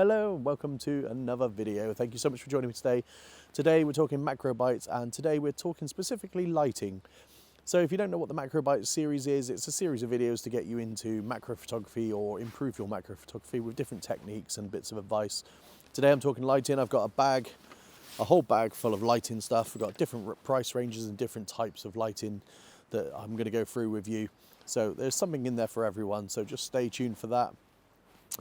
Hello, welcome to another video. Thank you so much for joining me today. Today we're talking macro bytes, and today we're talking specifically lighting. So if you don't know what the macro bytes series is, it's a series of videos to get you into macro photography or improve your macro photography with different techniques and bits of advice. Today I'm talking lighting. I've got a whole bag full of lighting stuff. We've got different price ranges and different types of lighting that I'm going to go through with you. So there's something in there for everyone, so just stay tuned for that.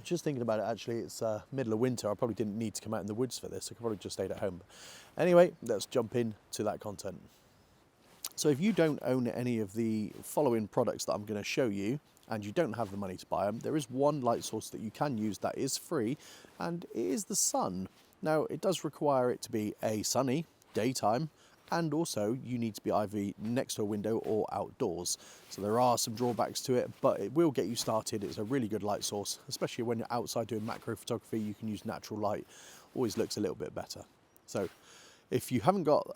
Just thinking about it, actually, it's middle of winter. I probably didn't need to come out in the woods for this. I could probably just stayed at home. Anyway, let's jump into that content. So if you don't own any of the following products that I'm going to show you, and you don't have the money to buy them, there is one light source that you can use that is free, and it is the sun. Now, it does require it to be a sunny daytime, and also you need to be either next to a window or outdoors. So there are some drawbacks to it, but it will get you started. It's a really good light source, especially when you're outside doing macro photography. You can use natural light, always looks a little bit better. So if you haven't got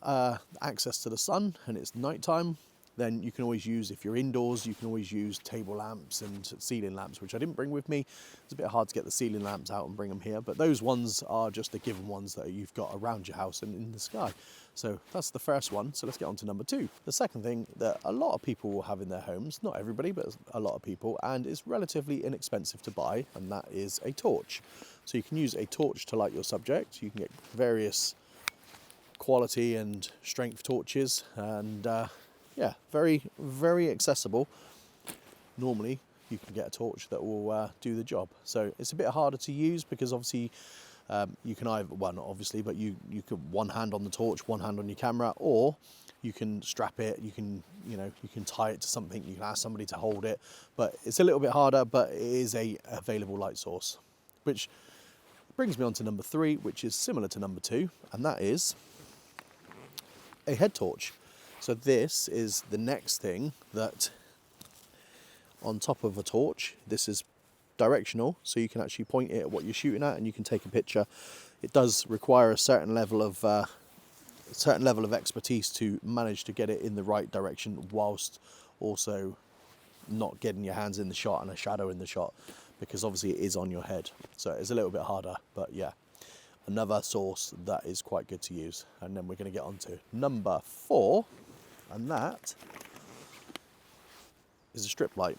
access to the sun and it's nighttime, then you can always use, if you're indoors, you can always use table lamps and ceiling lamps, which I didn't bring with me. It's a bit hard to get the ceiling lamps out and bring them here, but those ones are just the given ones that you've got around your house and in the sky. So that's the first one. So let's get on to number two. The second thing that a lot of people will have in their homes, not everybody, but a lot of people, and is relatively inexpensive to buy, and that is a torch. So you can use a torch to light your subject. You can get various quality and strength torches, and yeah, very, very accessible. Normally, you can get a torch that will do the job. So it's a bit harder to use because obviously you can either, well, not obviously, but you can one hand on the torch, one hand on your camera, or you can strap it. You can tie it to something. You can ask somebody to hold it, but it's a little bit harder. But it is a available light source, which brings me on to number three, which is similar to number two, and that is a head torch. So this is the next thing that on top of a torch, this is directional, so you can actually point it at what you're shooting at and you can take a picture. It does require a certain level of expertise to manage to get it in the right direction whilst also not getting your hands in the shot and a shadow in the shot, because obviously it is on your head. So it's a little bit harder, but yeah. Another source that is quite good to use. And then we're going to get on to number four, and that is a strip light.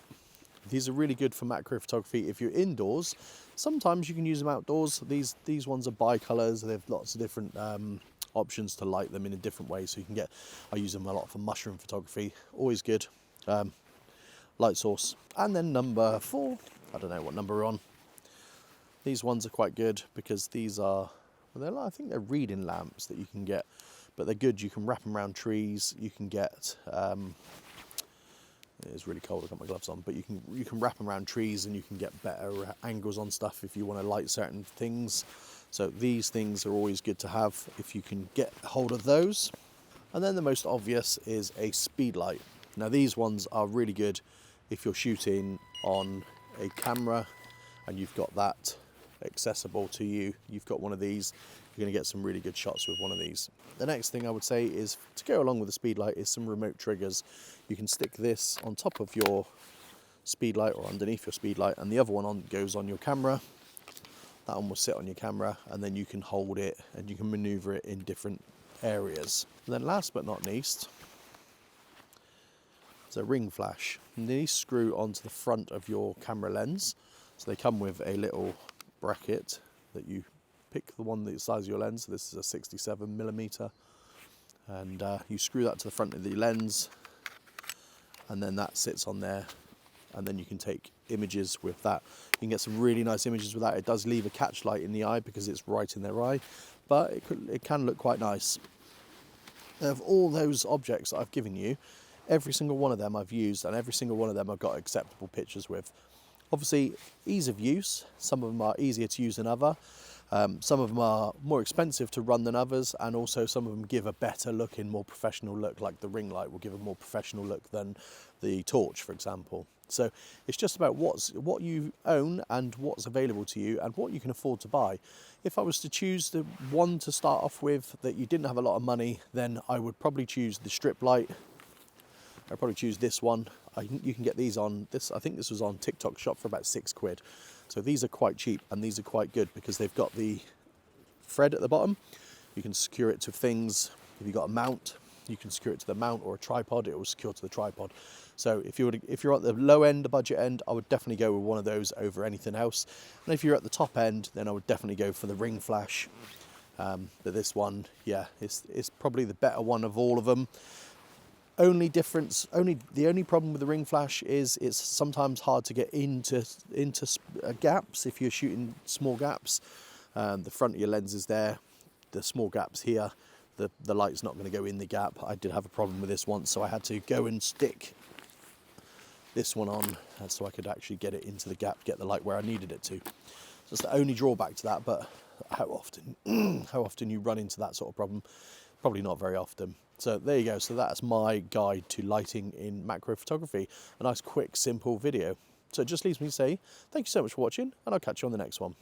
These are really good for macro photography if you're indoors. Sometimes you can use them outdoors. These ones are bi-colours. They have lots of different options to light them in a different way. So you can I use them a lot for mushroom photography. Always good light source. And then number four, I don't know what number we're on. These ones are quite good because these are, I think they're reading lamps that you can get, but they're good. You can wrap them around trees. You can get, it's really cold, I've got my gloves on, but you can wrap them around trees and you can get better angles on stuff if you want to light certain things. So these things are always good to have if you can get hold of those. And then the most obvious is a speed light. Now these ones are really good if you're shooting on a camera and you've got that accessible to you. You've got one of these, you're going to get some really good shots with one of these. The next thing I would say is, to go along with the speed light, is some remote triggers. You can stick this on top of your speed light or underneath your speed light, and the other one goes on your camera. That one will sit on your camera, and then you can hold it and you can maneuver it in different areas. And then last but not least, is a ring flash. And these screw onto the front of your camera lens. So they come with a little bracket that you pick the one the size of your lens. So this is a 67mm, and you screw that to the front of the lens, and then that sits on there, and then you can take images with that. You can get some really nice images with that. It does leave a catch light in the eye because it's right in their eye, but it can look quite nice. Of all those objects that I've given you, every single one of them I've used, and every single one of them I've got acceptable pictures with. Obviously, ease of use. Some of them are easier to use than others. Some of them are more expensive to run than others, and also some of them give a better looking, more professional look, like the ring light will give a more professional look than the torch, for example. So it's just about what you own and what's available to you and what you can afford to buy. If I was to choose the one to start off with that you didn't have a lot of money, then I would probably choose the strip light. I'd probably choose this one. You can get these on this. I think this was on TikTok Shop for about £6. So these are quite cheap, and these are quite good because they've got the thread at the bottom. You can secure it to things. If you've got a mount, you can secure it to the mount, or a tripod, it will secure to the tripod. So if you're at the low end, the budget end, I would definitely go with one of those over anything else. And if you're at the top end, then I would definitely go for the ring flash. But this one, yeah, it's probably the better one of all of them. The only problem with the ring flash is it's sometimes hard to get into gaps if you're shooting small gaps. The front of your lens is there, the small gaps here, the light's not going to go in the gap. I did have a problem with this once, so I had to go and stick this one on so I could actually get it into the gap, get the light where I needed it to. So that's the only drawback to that, but how often you run into that sort of problem? Probably not very often. So there you go. So that's my guide to lighting in macro photography. A nice, quick, simple video. So it just leaves me to say thank you so much for watching, and I'll catch you on the next one.